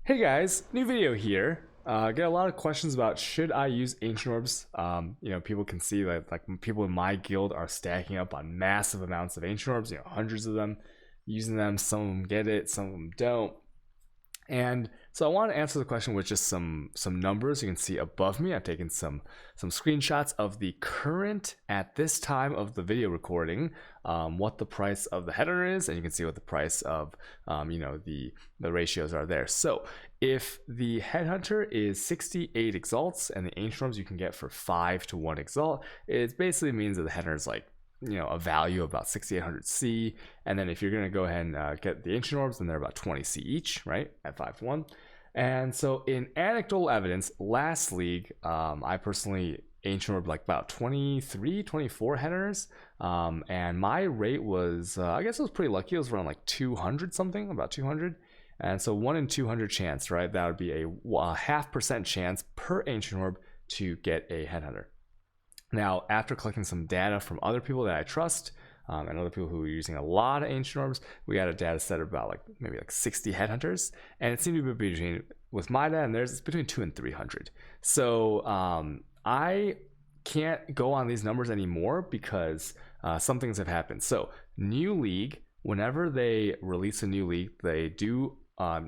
Hey guys, new video here. Get a lot of questions about should I use ancient orbs. People can see that like people in my guild are stacking up on massive amounts of ancient orbs. Hundreds of them, using them. Some of them get it, some of them don't. And so I want to answer the question with just some numbers. You can see above me, I've taken some screenshots of the current at this time of the video recording, what the price of the Headhunter is, and you can see what the price of the ratios are there. So if the Headhunter is 68 exalts and the ancient orbs you can get for 5 to 1 exalt, it basically means that the Headhunter is like a value of about 6800 C. And then if you're going to go ahead and get the ancient orbs, then they're about 20 C each, right, at 5 to 1. And so in anecdotal evidence, last league, I personally ancient orb like about 23 24 headers, and my rate was I guess it was pretty lucky. It was around like 200 something, about 200. And so 1 in 200 chance, right, that would be a 0.5% chance per ancient orb to get a headhunter. Now, after collecting some data from other people that I trust, and other people who are using a lot of ancient orbs, we had a data set of about maybe 60 headhunters, and it seemed to be between, with my data and theirs, it's between 200 and 300. So I can't go on these numbers anymore because some things have happened. So new league, whenever they release a new league, they do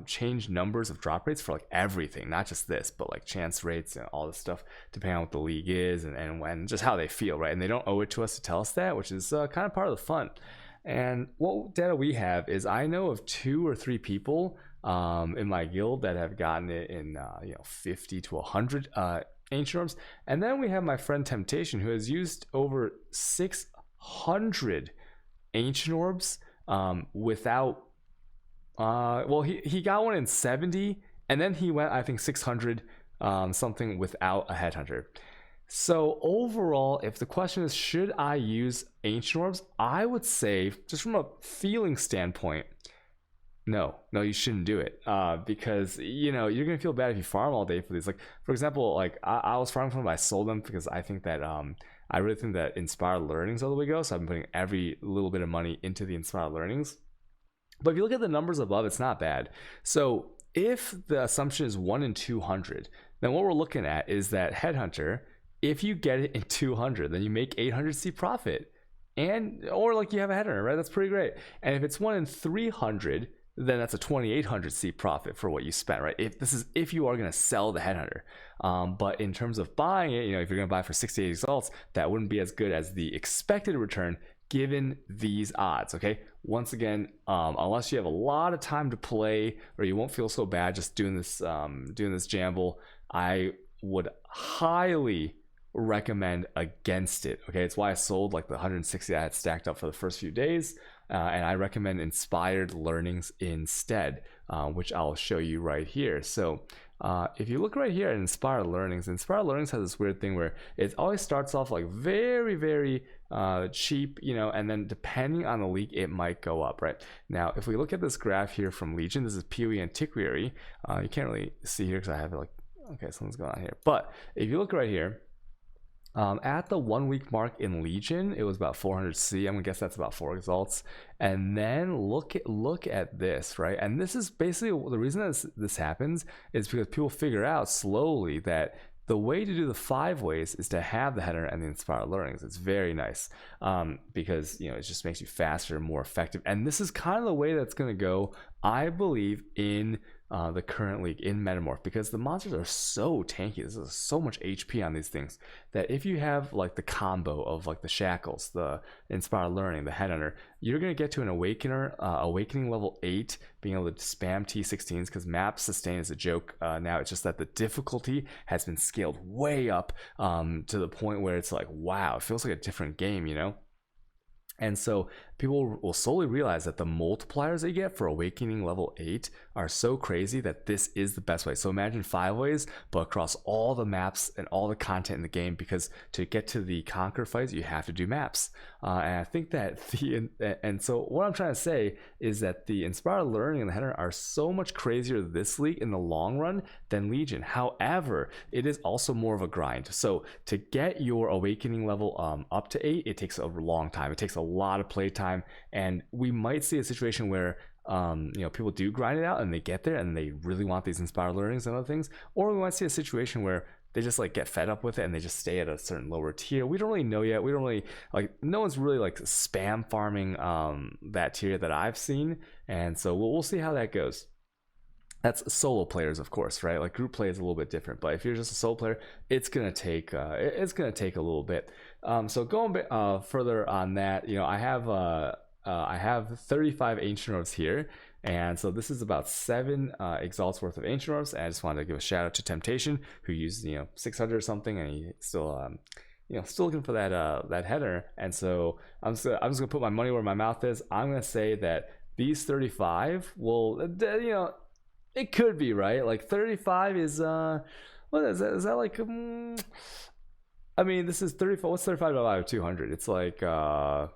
change numbers of drop rates for like everything, not just this, but like chance rates and all this stuff, depending on what the league is and when, just how they feel, right? And they don't owe it to us to tell us that, which is kind of part of the fun. And what data we have is I know of 2 or 3 people in my guild that have gotten it in 50 to 100 ancient orbs. And then we have my friend Temptation, who has used over 600 ancient orbs without he got one in 70, and then he went, I think, 600 something without a headhunter. So overall, if the question is should I use ancient orbs, I would say, just from a feeling standpoint, no, you shouldn't do it, because you're gonna feel bad if you farm all day for these. Like, for example, like I was farming for them, but I sold them because I think that I really think that inspired learnings are the way to go. So I've been putting every little bit of money into the inspired learnings. But if you look at the numbers above, it's not bad. So if the assumption is 1 in 200, then what we're looking at is that Headhunter, if you get it in 200, then you make 800 C profit. Or like you have a Headhunter, right? That's pretty great. And if it's 1 in 300, then that's a 2800 C profit for what you spent, right? If you are going to sell the Headhunter. But in terms of buying it, if you're going to buy for 68 exalts, that wouldn't be as good as the expected return given these odds. Okay, once again, unless you have a lot of time to play or you won't feel so bad just doing this jamble, I would highly recommend against it. Okay, it's why I sold like the 160 I had stacked up for the first few days, and I recommend inspired learnings instead, which I'll show you right here. So if you look right here at inspired learnings has this weird thing where it always starts off like very, very cheap, and then depending on the league it might go up. Right now, if we look at this graph here from Legion, this is PoE Antiquary. You can't really see here because I have it like, okay, something's going on here, but if you look right here, at the 1 week mark in Legion, it was about 400 C. I'm gonna guess that's about 4 exalts. And then look at this, right? And this is basically the reason that this happens is because people figure out slowly that the way to do the 5 ways is to have the header and the inspired learnings. It's very nice, because it just makes you faster and more effective. And this is kind of the way that's going to go, I believe, in the current league in Metamorph, because the monsters are so tanky. There's so much HP on these things that if you have like the combo of like the shackles, the inspired learning, the headhunter, you're going to get to an awakening level 8, being able to spam T16s, because map sustain is a joke now. It's just that the difficulty has been scaled way up to the point where it's like, wow, it feels like a different game, And so people will slowly realize that the multipliers they get for awakening level 8 are so crazy that this is the best way. So imagine 5 ways, but across all the maps and all the content in the game, because to get to the Conquer fights, you have to do maps. And I think that so what I'm trying to say is that the Inspired Learning and the Header are so much crazier this league in the long run than Legion. However, it is also more of a grind. So to get your awakening level up to 8, it takes a long time. It takes a lot of play time, and we might see a situation where people do grind it out and they get there and they really want these inspired learnings and other things, or we might see a situation where they just like get fed up with it and they just stay at a certain lower tier. We don't really know yet. We don't really like, no one's really like spam farming that tier that I've seen, and so we'll see how that goes. That's solo players, of course, right? Like group play is a little bit different, but if you're just a solo player, it's gonna take a little bit. So going a bit further on that, I have 35 ancient orbs here, and so this is about 7 exalts worth of ancient orbs. And I just wanted to give a shout out to Temptation, who used 600 or something, and he still still looking for that header. And so I'm just gonna put my money where my mouth is. I'm gonna say that these 35 will it could be right. Like 35 is what is that? Is that like I mean, this is 35. What's 35 divided by 200? It's like a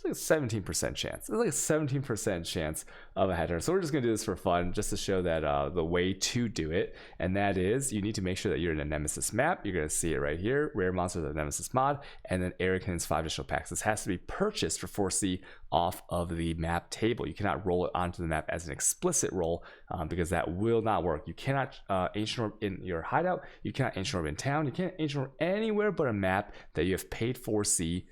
17% chance. It's like a 17% chance of a header. So we're just gonna do this for fun, just to show that the way to do it, and that is you need to make sure that you're in a Nemesis map. You're gonna see it right here: rare monsters of Nemesis mod, and then Arakin's 5 additional packs. This has to be purchased for 4C off of the map table. You cannot roll it onto the map as an explicit roll, because that will not work. You cannot ancient orb in your hideout. You cannot ancient orb in town. You can't ancient orb anywhere but a map that you have paid 4C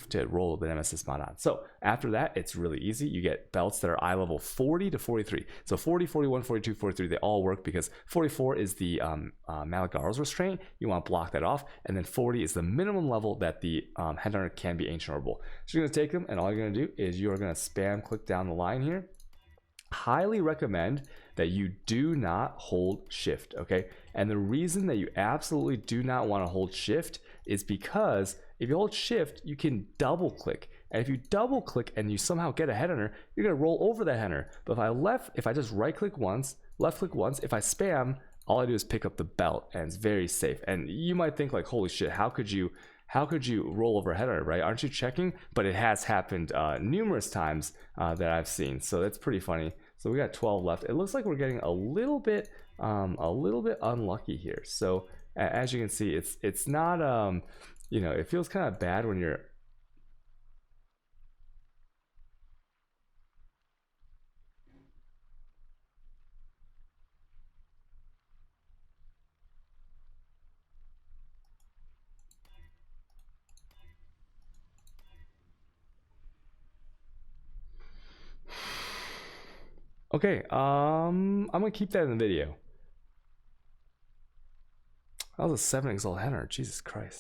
to roll the Nemesis mod on. So after that, it's really easy. You get belts that are eye level 40 to 43. So 40, 41, 42, 43, they all work because 44 is the Malagaro's restraint. You want to block that off. And then 40 is the minimum level that the Headhunter can be ancient orbable. So you're going to take them, and all you're going to do is you are going to spam click down the line here. Highly recommend that you do not hold shift, okay? And the reason that you absolutely do not want to hold shift is because if you hold shift, you can double click. And if you double click and you somehow get a headhunter, you're gonna roll over that headhunter. But if I just right click once, left click once, if I spam, all I do is pick up the belt, and it's very safe. And you might think like, holy shit, how could you roll over a headhunter, right? Aren't you checking? But it has happened numerous times that I've seen. So that's pretty funny. So we got 12 left. It looks like we're getting a little bit unlucky here. So as you can see, it's not it feels kind of bad when you're okay. I'm gonna keep that in the video. That was a 7 exalt header. Jesus Christ.